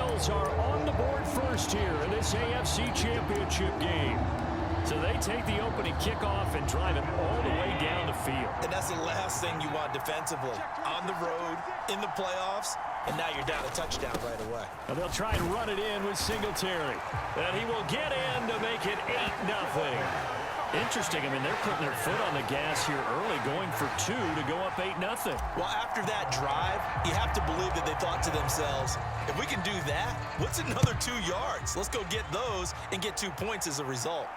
Bills are on the board first here in this AFC Championship game. So they take the opening kickoff and drive it all the way down the field. And that's the last thing you want defensively. On the road, in the playoffs, and now you're down a touchdown right away. And they'll try and run it in with Singletary. And he will get in to make it 8-0. Interesting. I mean, they're putting their foot on the gas here early, going for 2 to go up 8-0. Well, after that drive, you have to believe that they thought to themselves, if we can do that, what's another 2 yards? Let's go get those and get 2 points as a result.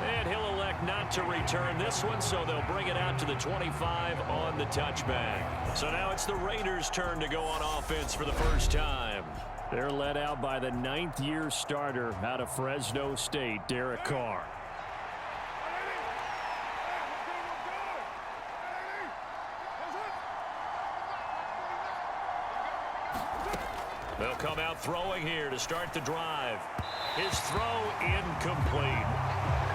And he'll elect not to return this one, so they'll bring it out to the 25 on the touchback. So now it's the Raiders' turn to go on offense for the first time. They're led out by the 9th-year starter out of Fresno State, Derek Carr. They'll come out throwing here to start the drive. His throw incomplete.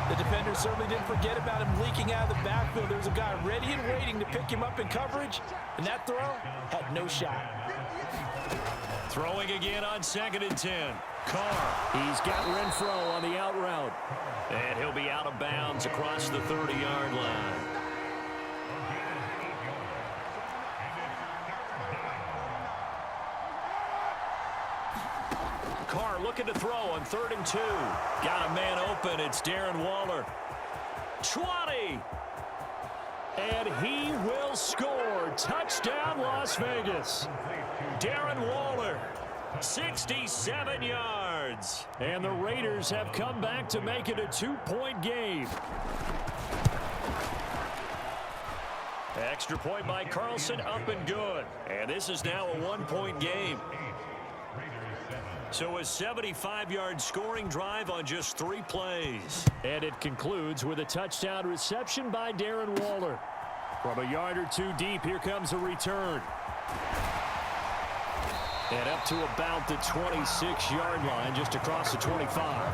The defender certainly didn't forget about him leaking out of the backfield. There was a guy ready and waiting to pick him up in coverage, and that throw had no shot. Throwing again on 2nd and 10. Carr, he's got Renfro on the out route. And he'll be out of bounds across the 30-yard line. Carr looking to throw on 3rd and 2. Got a man open. It's Darren Waller. 20. And he will score. Touchdown, Las Vegas. Darren Waller, 67 yards. And the Raiders have come back to make it a 2-point game. Extra point by Carlson, up and good. And this is now a 1-point game. So a 75-yard scoring drive on just 3 plays. And it concludes with a touchdown reception by Darren Waller. From a yard or 2 deep, here comes a return. And up to about the 26-yard line, just across the 25.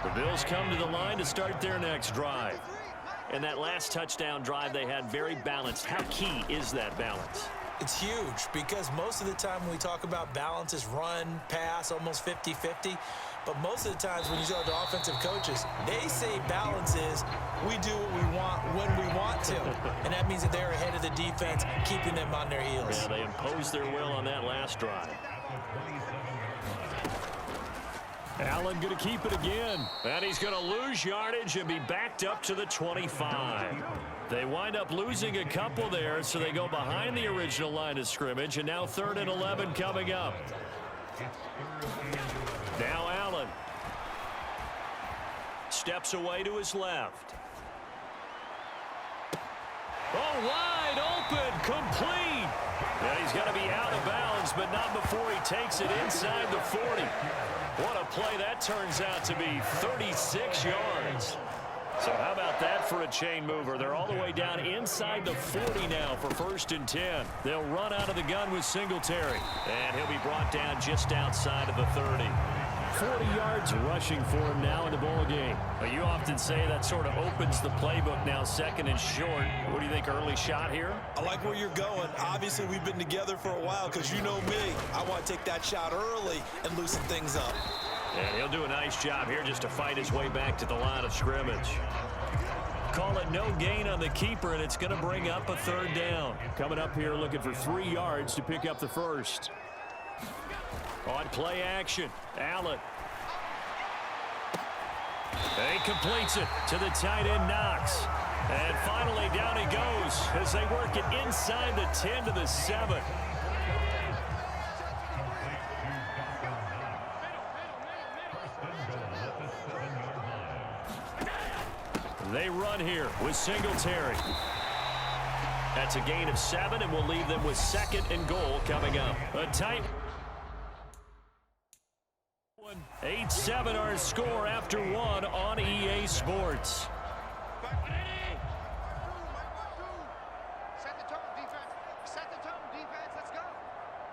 The Bills come to the line to start their next drive. And that last touchdown drive they had very balanced. How key is that balance? It's huge because most of the time when we talk about balance is run, pass, almost 50-50. But most of the times when you talk to offensive coaches, they say balance is we do what we want when we want to. And that means that they're ahead of the defense, keeping them on their heels. Yeah, they imposed their will on that last drive. Allen going to keep it again. And he's going to lose yardage and be backed up to the 25. They wind up losing a couple there, so they go behind the original line of scrimmage, and now 3rd and 11 coming up. Now Allen steps away to his left. Oh, wide open, complete. And he's got to be out of bounds, but not before he takes it inside the 40. What a play that turns out to be, 36 yards. So how about that for a chain mover? They're all the way down inside the 40 now for 1st and 10. They'll run out of the gun with Singletary. And he'll be brought down just outside of the 30. 40 yards rushing for him now in the ball game. But you often say that sort of opens the playbook now, 2nd and short. What do you think, early shot here? I like where you're going. Obviously, we've been together for a while because you know me. I want to take that shot early and loosen things up. And he'll do a nice job here just to fight his way back to the line of scrimmage. Call it no gain on the keeper, and it's going to bring up a 3rd down. Coming up here looking for 3 yards to pick up the first. On play action, Allen. He completes it to the tight end, Knox. And finally down he goes as they work it inside the 10 to the 7. They run here with Singletary. That's a gain of 7, and will leave them with 2nd and goal coming up. A tight 8-7 our score after 1 on EA Sports. Set the tone, defense. Set the tone, defense. Let's go.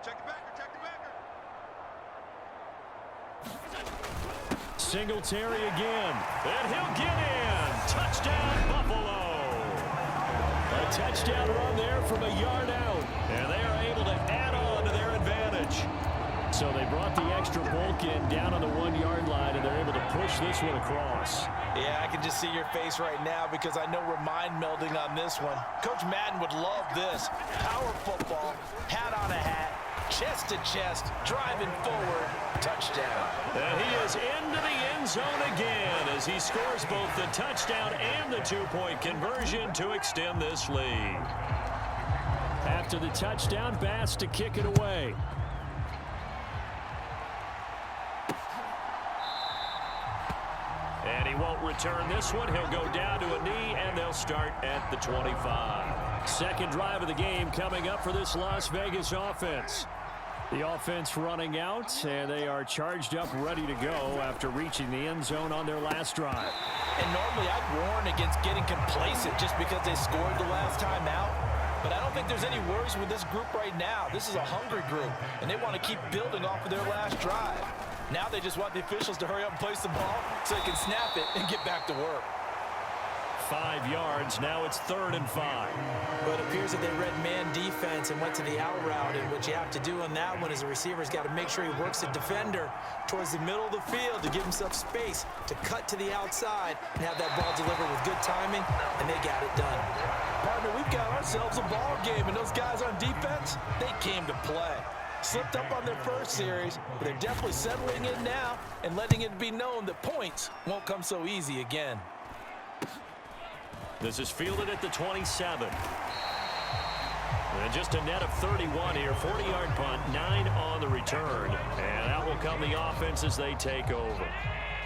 Check the backer. Check the backer. Singletary again. And he'll get in. Touchdown, Buffalo. A touchdown run there from a yard out. And they are able to add on to their advantage. So they brought the extra bulk in down on the 1-yard line, and they're able to push this one across. Yeah, I can just see your face right now because I know we're mind melding on this one. Coach Madden would love this. Power football, hat on a hat, chest to chest, driving forward, touchdown. And he is into the end zone again as he scores both the touchdown and the 2-point conversion to extend this lead. After the touchdown, Bass to kick it away. And he won't return this one. He'll go down to a knee, and they'll start at the 25. Second drive of the game coming up for this Las Vegas offense. The offense running out, and they are charged up, ready to go after reaching the end zone on their last drive. And normally I'd warn against getting complacent just because they scored the last time out. But I don't think there's any worries with this group right now. This is a hungry group, and they want to keep building off of their last drive. Now they just want the officials to hurry up and place the ball so they can snap it and get back to work. 5 yards. Now it's 3rd and 5. But it appears that they read man defense and went to the out route. And what you have to do on that one is the receiver's got to make sure he works the defender towards the middle of the field to give himself space to cut to the outside and have that ball delivered with good timing, and they got it done. Partner, we've got ourselves a ball game, and those guys on defense, they came to play. Slipped up on their first series, but they're definitely settling in now and letting it be known that points won't come so easy again. This is fielded at the 27. And just a net of 31 here. 40-yard punt, 9 on the return. And out will come the offense as they take over.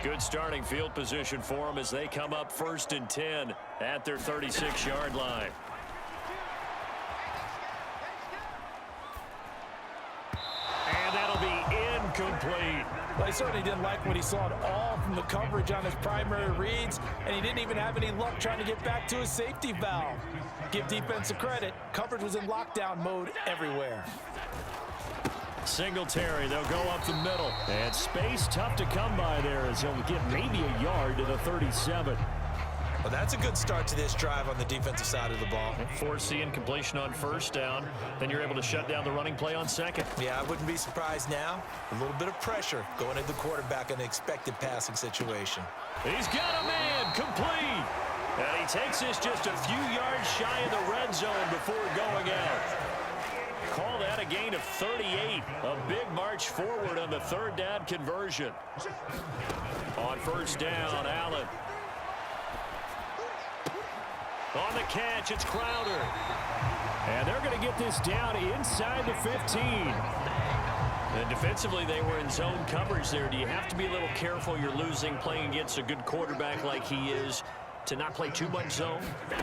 Good starting field position for them as they come up 1st and 10 at their 36-yard line. And that'll be incomplete. Well, he certainly didn't like what he saw at all from the coverage on his primary reads, and he didn't even have any luck trying to get back to his safety valve. Give defense a credit. Coverage was in lockdown mode everywhere. Singletary, they'll go up the middle. And space tough to come by there as he'll get maybe a yard to the 37. Well, that's a good start to this drive on the defensive side of the ball. Force the incompletion on 1st down. Then you're able to shut down the running play on 2nd. Yeah, I wouldn't be surprised now. A little bit of pressure going at the quarterback in an expected passing situation. He's got a man complete. And he takes this just a few yards shy of the red zone before going out. Call that a gain of 38. A big march forward on the 3rd down conversion. On 1st down, Allen. On the catch, it's Crowder. And they're going to get this down inside the 15. And defensively, they were in zone coverage there. Do you have to be a little careful? You're losing playing against a good quarterback like he is to not play too much zone?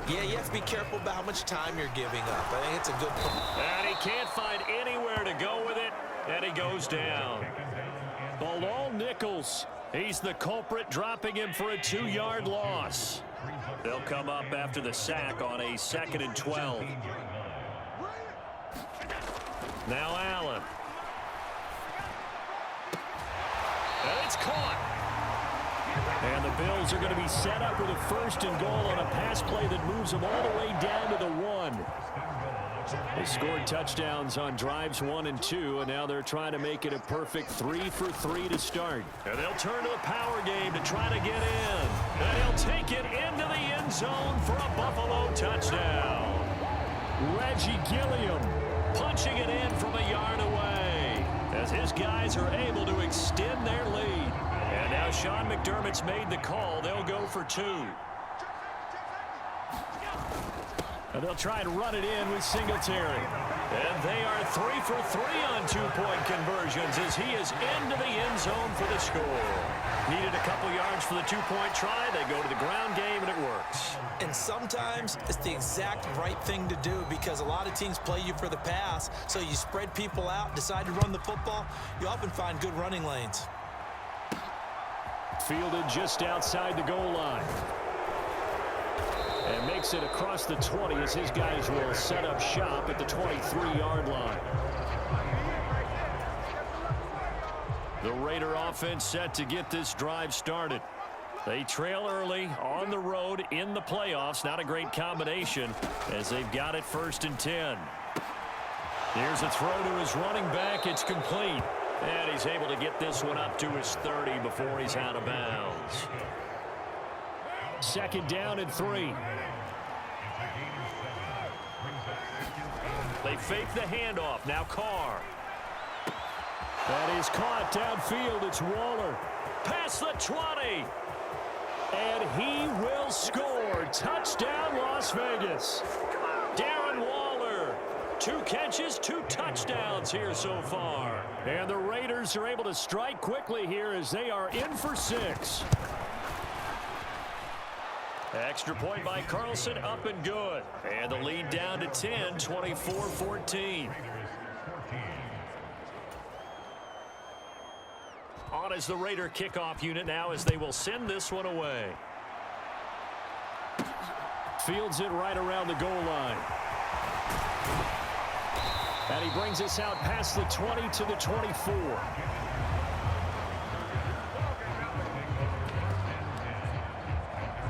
Yeah, you have to be careful about how much time you're giving up. I think it's a good point. And he can't find anywhere to go with it, and he goes down. Bilal Nichols, he's the culprit, dropping him for a 2-yard loss. They'll come up after the sack on a 2nd and 12. Now Allen. And it's caught. And the Bills are going to be set up with a 1st and goal on a pass play that moves them all the way down to the 1. They scored touchdowns on drives 1 and 2, and now they're trying to make it a perfect 3 for 3 to start. And they'll turn to the power game to try to get in. And he'll take it into the end zone for a Buffalo touchdown. Reggie Gilliam punching it in from a yard away as his guys are able to extend their lead. And now Sean McDermott's made the call. They'll go for 2. And they'll try and run it in with Singletary. And they are 3 for 3 on 2-point conversions as he is into the end zone for the score. Needed a couple yards for the 2-point try. They go to the ground game, and it works. And sometimes it's the exact right thing to do because a lot of teams play you for the pass. So you spread people out, decide to run the football. You often find good running lanes. Fielded just outside the goal line. And makes it across the 20 as his guys will set up shop at the 23-yard line. The Raider offense set to get this drive started. They trail early on the road in the playoffs. Not a great combination as they've got it 1st and 10. Here's a throw to his running back. It's complete. And he's able to get this one up to his 30 before he's out of bounds. 2nd down and 3. They fake the handoff. Now Carr. That is caught downfield. It's Waller. Past the 20. And he will score. Touchdown, Las Vegas. Darren Waller. 2 catches, 2 touchdowns here so far. And the Raiders are able to strike quickly here as they are in for 6. Extra point by Carlson, up and good. And the lead down to 10, 24-14. On as the Raider kickoff unit now as they will send this one away. Fields it right around the goal line. And he brings us out past the 20 to the 24.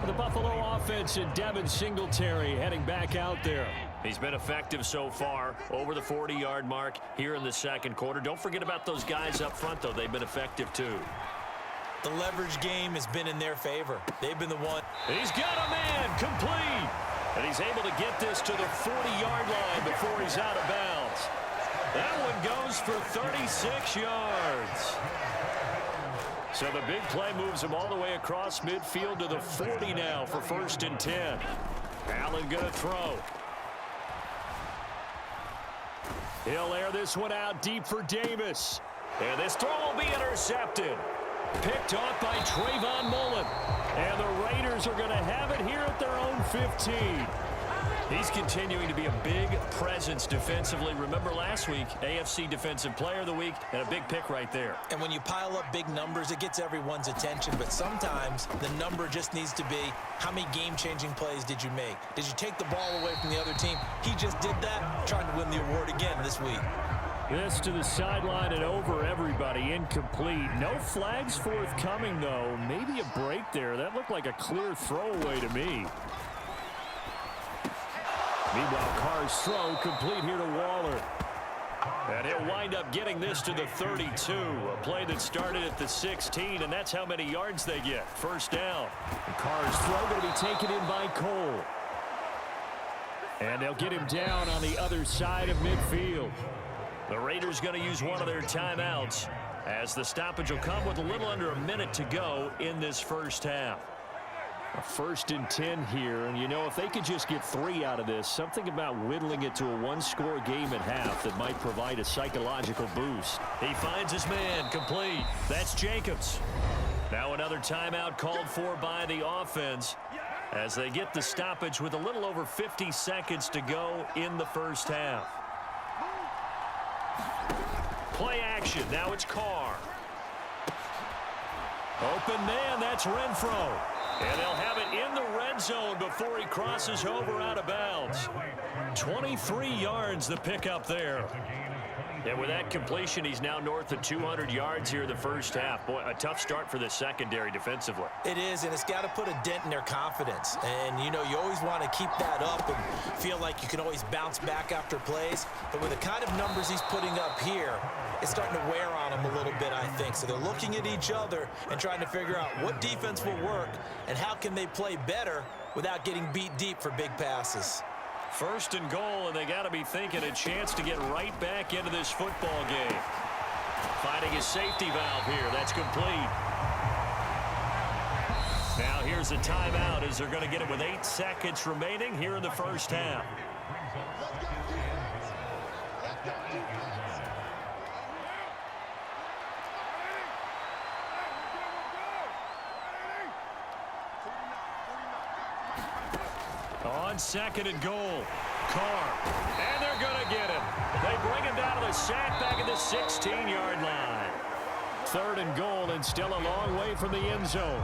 The Buffalo offense and Devin Singletary heading back out there. He's been effective so far, over the 40-yard mark here in the 2nd quarter. Don't forget about those guys up front, though. They've been effective, too. The leverage game has been in their favor. They've been the one. He's got a man, complete. And he's able to get this to the 40-yard line before he's out of bounds. That one goes for 36 yards. So the big play moves him all the way across midfield to the 40 now for 1st and 10. Allen going to throw. He'll air this one out deep for Davis. And this throw will be intercepted. Picked off by Trayvon Mullen. And the Raiders are going to have it here at their own 15. He's continuing to be a big presence defensively. Remember last week, AFC Defensive Player of the Week, and a big pick right there. And when you pile up big numbers, it gets everyone's attention. But sometimes the number just needs to be, how many game-changing plays did you make? Did you take the ball away from the other team? He just did that, trying to win the award again this week. This to the sideline and over everybody. Incomplete. No flags forthcoming, though. Maybe a break there. That looked like a clear throwaway to me. Meanwhile, Carr's throw complete here to Waller. And he'll wind up getting this to the 32. A play that started at the 16, and that's how many yards they get. 1st down. And Carr's throw going to be taken in by Cole. And they'll get him down on the other side of midfield. The Raiders going to use one of their timeouts as the stoppage will come with a little under a minute to go in this 1st half. A 1st and 10 here, and you know, if they could just get 3 out of this, something about whittling it to a 1-score game at half that might provide a psychological boost. He finds his man, complete. That's Jacobs. Now another timeout called for by the offense as they get the stoppage with a little over 50 seconds to go in the 1st half. Play action, now it's Carr. Open man, that's Renfro. And they'll have it in the red zone before he crosses over out of bounds. 23 yards the pickup there. And with that completion, he's now north of 200 yards here in the 1st half. Boy, a tough start for the secondary defensively. It is, and it's got to put a dent in their confidence. And, you know, you always want to keep that up and feel like you can always bounce back after plays. But with the kind of numbers he's putting up here, it's starting to wear on them a little bit, I think. So they're looking at each other and trying to figure out what defense will work and how can they play better without getting beat deep for big passes. 1st and goal, and they got to be thinking a chance to get right back into this football game. Finding his safety valve here. That's complete. Now here's a timeout as they're going to get it with 8 seconds remaining here in the 1st half. On 2nd and goal, Carr, and they're going to get him. They bring him down to the sack back at the 16-yard line. 3rd and goal, and still a long way from the end zone.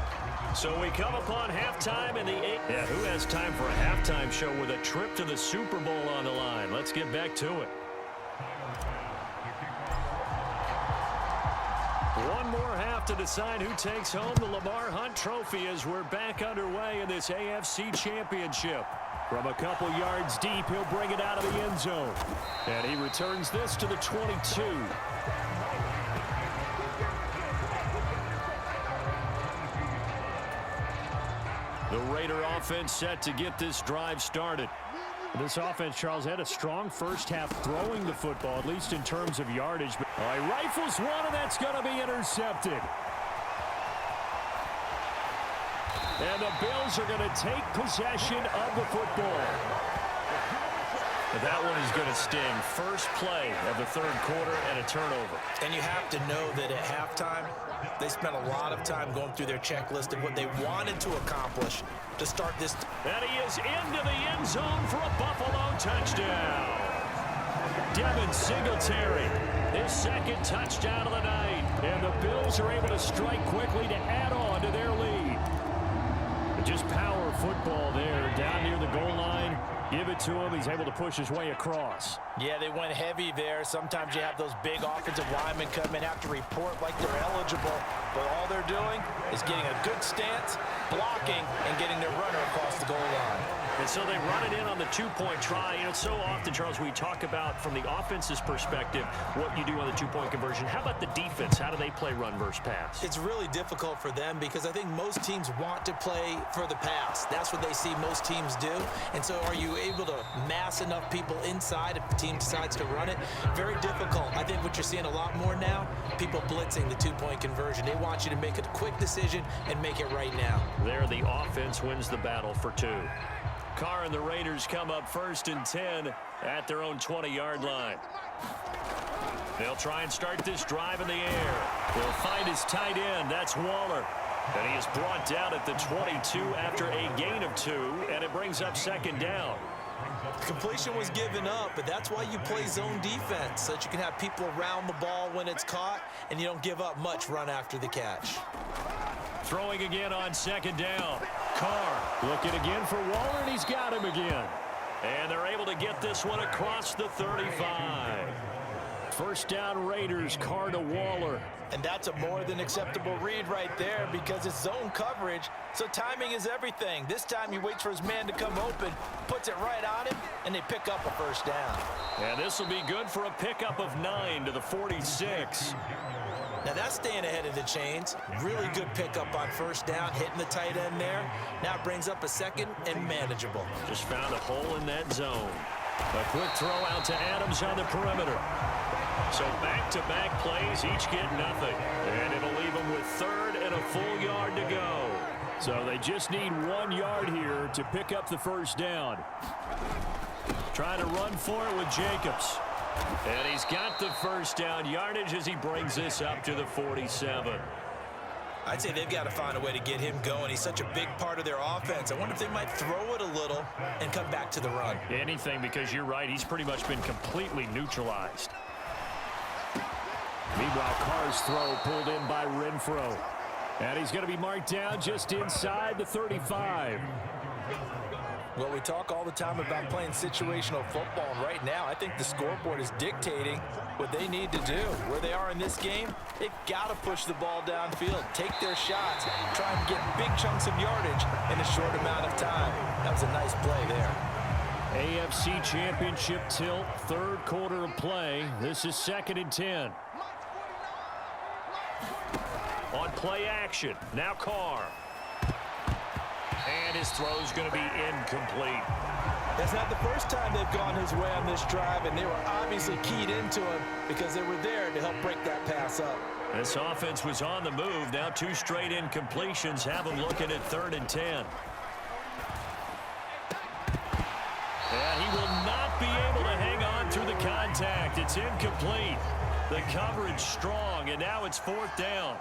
So we come upon halftime in the 8th. Yeah, who has time for a halftime show with a trip to the Super Bowl on the line? Let's get back to it. One more half to decide who takes home the Lamar Hunt Trophy as we're back underway in this AFC Championship. From a couple yards deep, he'll bring it out of the end zone. And he returns this to the 22. The Raider offense set to get this drive started. This offense, Charles, had a strong first half throwing the football, at least in terms of yardage. But he rifles one, and that's going to be intercepted. And the Bills are going to take possession of the football. That one is going to sting. First play of the third quarter and a turnover. And you have to know that at halftime, they spent a lot of time going through their checklist of what they wanted to accomplish to start this. And he is into the end zone for a Buffalo touchdown. Devin Singletary, his second touchdown of the night. And the Bills are able to strike quickly to add on to their lead. Just power football there down near the goal line. Give it to him. He's able to push his way across. Yeah, they went heavy there. Sometimes you have those big offensive linemen come in, have to report like they're eligible. But all they're doing is getting a good stance, blocking, and getting their runner across the goal line. And so they run it in on the two-point try. You know, so often, Charles, we talk about from the offense's perspective what you do on the two-point conversion. How about the defense? How do they play run versus pass? It's really difficult for them because I think most teams want to play for the pass. That's what they see most teams do. And so are you able to mass enough people inside if the team decides to run it? Very difficult. I think what you're seeing a lot more now, people blitzing the two-point conversion. They want you to make a quick decision and make it right now. There, the offense wins the battle for two. Carr and the Raiders come up 1st and 10 at their own 20-yard line. They'll try and start this drive in the air. They'll find his tight end. That's Waller. And he is brought down at the 22 after a gain of 2, and it brings up 2nd down. Completion was given up, but that's why you play zone defense, so that you can have people around the ball when it's caught, and you don't give up much run after the catch. Throwing again on 2nd down. Carr looking again for Waller, and he's got him again. And they're able to get this one across the 35. First down Raiders, Carr to Waller. And that's a more than acceptable read right there because it's zone coverage, so timing is everything. This time he waits for his man to come open, puts it right on him, and they pick up a first down. And this will be good for a pickup of 9 to the 46. Now that's staying ahead of the chains. Really good pickup on first down, hitting the tight end there. Now it brings up a second and manageable. Just found a hole in that zone. A quick throw out to Adams on the perimeter. So back-to-back plays, each get nothing. And it'll leave them with 3rd and a full yard to go. So they just need 1 yard here to pick up the first down. Trying to run for it with Jacobs. And he's got the first down yardage as he brings this up to the 47. I'd say they've got to find a way to get him going. He's such a big part of their offense. I wonder if they might throw it a little and come back to the run. Anything, because you're right. He's pretty much been completely neutralized. Meanwhile, Carr's throw pulled in by Renfro. And he's going to be marked down just inside the 35. Well, we talk all the time about playing situational football, and right now I think the scoreboard is dictating what they need to do. Where they are in this game, they've got to push the ball downfield, take their shots, try and get big chunks of yardage in a short amount of time. That was a nice play there. AFC Championship tilt, 3rd quarter of play. This is 2nd and 10. On play action, now Carr. And his throw's going to be incomplete. That's not the first time they've gone his way on this drive, and they were obviously keyed into him because they were there to help break that pass up. This offense was on the move. Now 2 straight incompletions have them looking at 3rd and 10. And he will not be able to hang on through the contact. It's incomplete. The coverage strong, and now it's 4th down.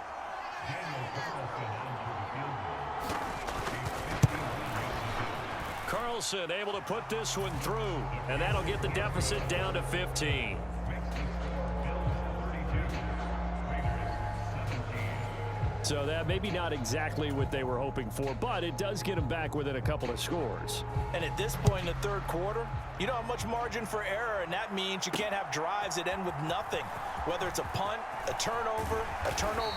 Carlson able to put this one through, and that'll get the deficit down to 15. So that maybe not exactly what they were hoping for, but it does get them back within a couple of scores. And at this point in the third quarter, you don't have much margin for error, and that means you can't have drives that end with nothing. Whether it's a punt, a turnover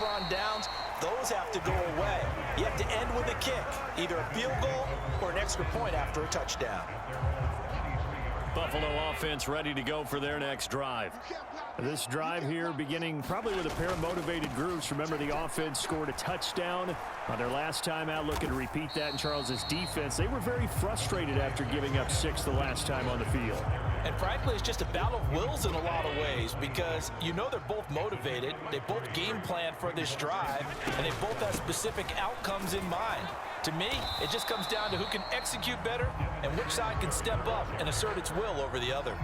on downs, those have to go away. You have to end with a kick, either a field goal or an extra point after a touchdown. Buffalo offense ready to go for their next drive. This drive here beginning probably with a pair of motivated groups. Remember, the offense scored a touchdown on their last time out, looking to repeat that in Charles's defense. They were very frustrated after giving up 6 the last time on the field. And frankly, it's just a battle of wills in a lot of ways because you know they're both motivated, they both game plan for this drive, and they both have specific outcomes in mind. To me, it just comes down to who can execute better and which side can step up and assert its will over the other.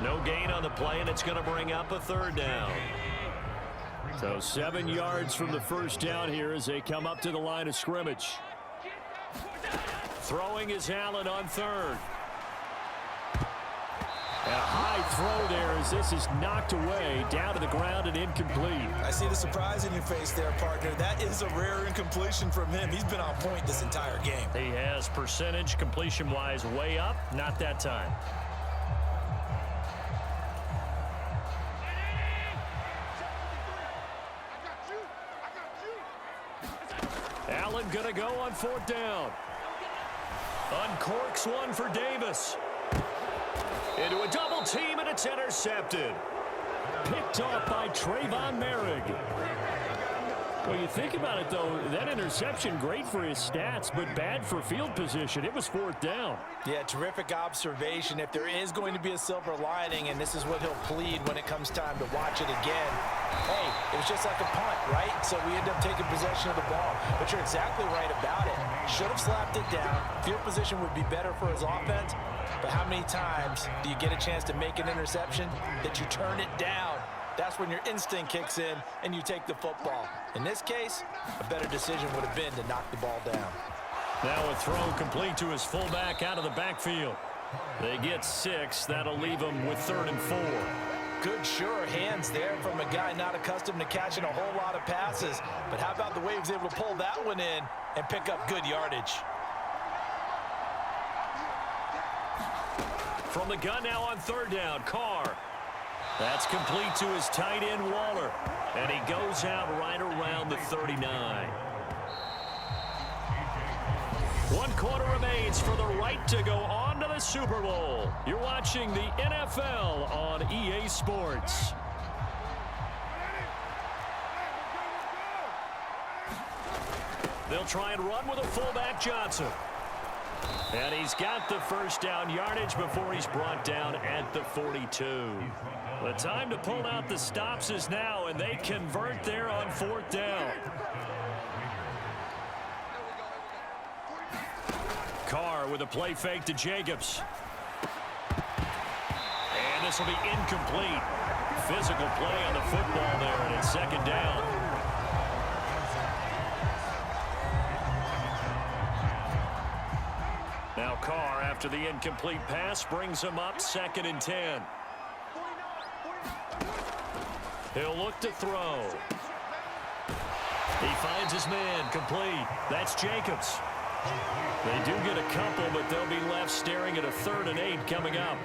No gain on the play, and it's going to bring up a third down. So 7 yards from the first down here as they come up to the line of scrimmage. Throwing is Allen on third. And a high throw there as this is knocked away, down to the ground and incomplete. I see the surprise in your face there, partner. That is a rare incompletion from him. He's been on point this entire game. He has percentage completion-wise way up, not that time. Allen gonna go on fourth down. Uncorks one for Davis. Into a double team, and it's intercepted. Picked off by Trayvon Merrick. Well, you think about it, though, that interception, great for his stats, but bad for field position. It was fourth down. Yeah, terrific observation. If there is going to be a silver lining, and this is what he'll plead when it comes time to watch it again, hey, it was just like a punt, right? So we end up taking possession of the ball. But you're exactly right about it. Should have slapped it down. Field position would be better for his offense. But how many times do you get a chance to make an interception that you turn it down? That's when your instinct kicks in and you take the football. In this case, a better decision would have been to knock the ball down. Now a throw complete to his fullback out of the backfield. They get 6. That'll leave them with 3rd and 4. Good, sure hands there from a guy not accustomed to catching a whole lot of passes. But how about the way he was able to pull that one in and pick up good yardage? From the gun now on 3rd down, Carr. That's complete to his tight end, Waller. And he goes out right around the 39. 1 quarter remains for the right to go on to the Super Bowl. You're watching the NFL on EA Sports. They'll try and run with a fullback, Johnson. And he's got the first down yardage before he's brought down at the 42. The time to pull out the stops is now, and they convert there on 4th down. Carr with a play fake to Jacobs. And this will be incomplete. Physical play on the football there, and it's 2nd down. Now Carr, after the incomplete pass, brings him up 2nd and 10. He'll look to throw. He finds his man, complete. That's Jacobs. They do get a couple, but they'll be left staring at a 3rd and 8 coming up.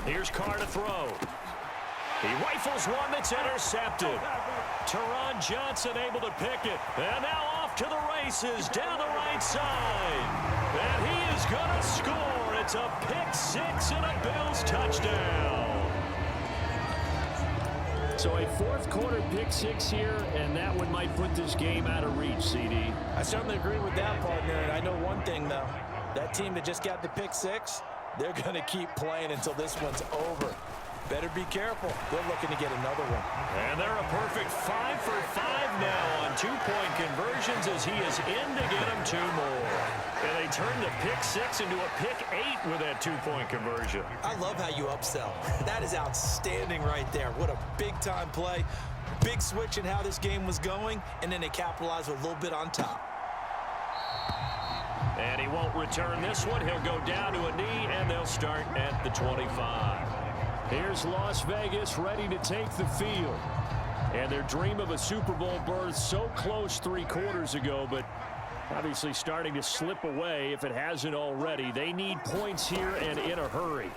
Here's Carr to throw. He rifles one that's intercepted. Teron Johnson able to pick it. And now off to the races down the right side. And he is going to score. It's a pick 6 and a Bills touchdown. So a 4th quarter pick 6 here, and that one might put this game out of reach, CD. I certainly agree with that, partner. And I know one thing, though. That team that just got the pick 6, they're going to keep playing until this one's over. Better be careful. They're looking to get another one. And they're a perfect 5 for 5 now on 2-point conversions as he is in to get them 2 more. And they turn the pick 6 into a pick 8 with that 2-point conversion. I love how you upsell. That is outstanding right there. What a big-time play. Big switch in how this game was going, and then they capitalized with a little bit on top. And he won't return this one. He'll go down to a knee, and they'll start at the 25. Here's Las Vegas ready to take the field. And their dream of a Super Bowl berth so close 3 quarters ago, but obviously starting to slip away if it hasn't already. They need points here and in a hurry.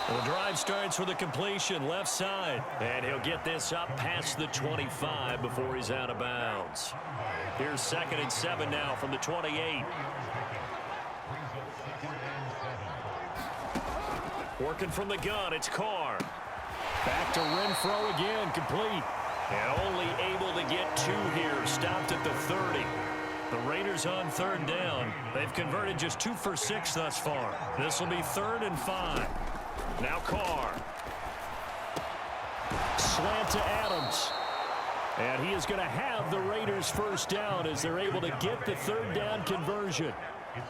The drive starts with a completion left side. And he'll get this up past the 25 before he's out of bounds. Here's 2nd and 7 now from the 28. Working from the gun, it's Carr. Back to Renfro again, complete. And only able to get 2 here, stopped at the 30. The Raiders on 3rd down. They've converted just 2 for 6 thus far. This will be 3rd and 5. Now Carr. Slant to Adams. And he is going to have the Raiders first down as they're able to get the 3rd down conversion.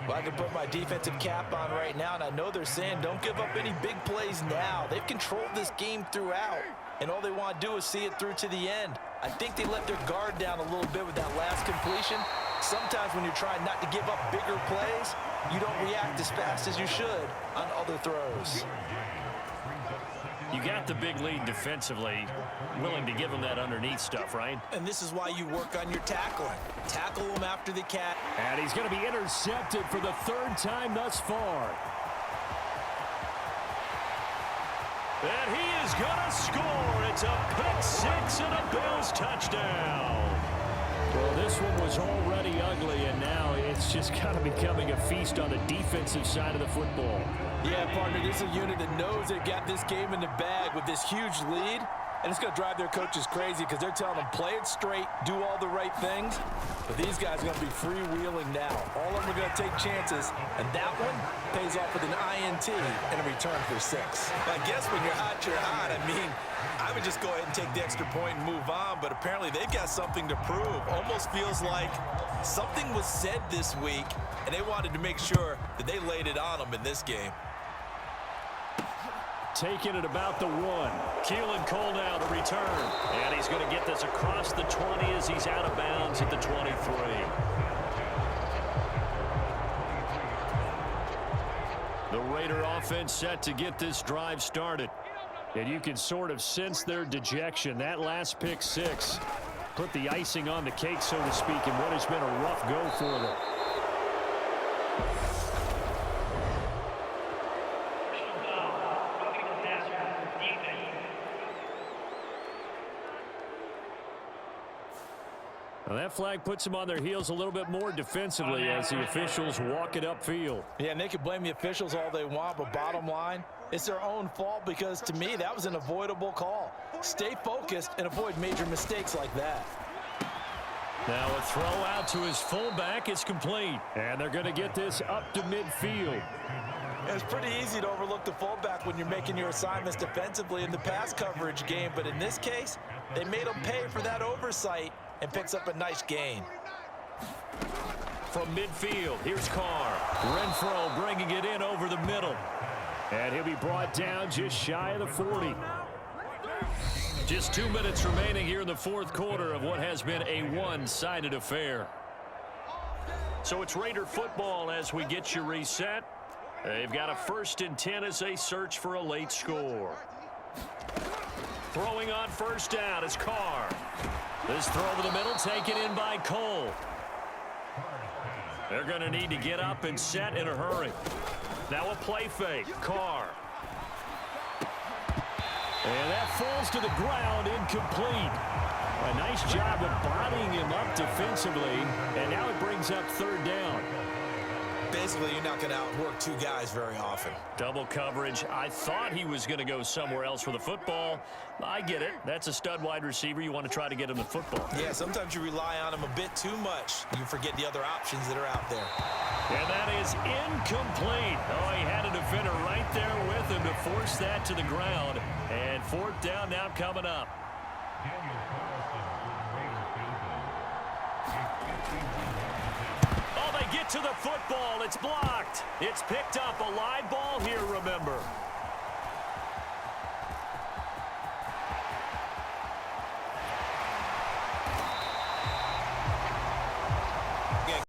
Well, I can put my defensive cap on right now, and I know they're saying don't give up any big plays now. They've controlled this game throughout, and all they want to do is see it through to the end. I think they let their guard down a little bit with that last completion. Sometimes when you're trying not to give up bigger plays, you don't react as fast as you should on other throws. You got the big lead defensively, willing to give them that underneath stuff, right? And this is why you work on your tackling. Tackle them after the catch. And he's going to be intercepted for the 3rd time thus far. And he is going to score. It's a pick 6 and a Bills touchdown. Well, this one was already ugly, and now it's just kind of becoming a feast on the defensive side of the football. Yeah, partner, this is a unit that knows they got this game in the bag with this huge lead, and it's going to drive their coaches crazy because they're telling them play it straight, do all the right things. But these guys are going to be freewheeling now. All of them are going to take chances, and that one pays off with an INT and a return for 6. I guess when you're hot, you're hot. I mean, I would just go ahead and take the extra point and move on, but apparently they've got something to prove. Almost feels like something was said this week, and they wanted to make sure that they laid it on them in this game. Taking it about the 1. Keelan Cole now to return. And he's going to get this across the 20 as he's out of bounds at the 23. The Raider offense set to get this drive started. And you can sort of sense their dejection. That last pick 6 put the icing on the cake, so to speak, in what has been a rough go for them. Well, that flag puts them on their heels a little bit more defensively as the officials walk it upfield. Yeah, and they can blame the officials all they want, but bottom line, it's their own fault because, to me, that was an avoidable call. Stay focused and avoid major mistakes like that. Now a throw out to his fullback is complete. And they're going to get this up to midfield. It's pretty easy to overlook the fullback when you're making your assignments defensively in the pass coverage game, but in this case, they made him pay for that oversight and picks up a nice gain. From midfield, here's Carr. Renfro bringing it in over the middle. And he'll be brought down just shy of the 40. Just 2 minutes remaining here in the 4th quarter of what has been a one-sided affair. So it's Raider football as we get you reset. They've got a 1st and 10 as they search for a late score. Throwing on 1st down is Carr. This throw over the middle taken in by Cole. They're going to need to get up and set in a hurry. Now a play fake. Carr. And that falls to the ground, incomplete. A nice job of bodying him up defensively, and now it brings up 3rd down. Basically, you're not going to outwork 2 guys very often. Double coverage. I thought he was going to go somewhere else for the football. I get it. That's a stud wide receiver. You want to try to get him the football. Yeah, sometimes you rely on him a bit too much. You forget the other options that are out there. And that is incomplete. Oh, he had a defender right there with him to force that to the ground. And 4th down now coming up. Oh, they get to the football. It's blocked. It's picked up. A live ball here, remember.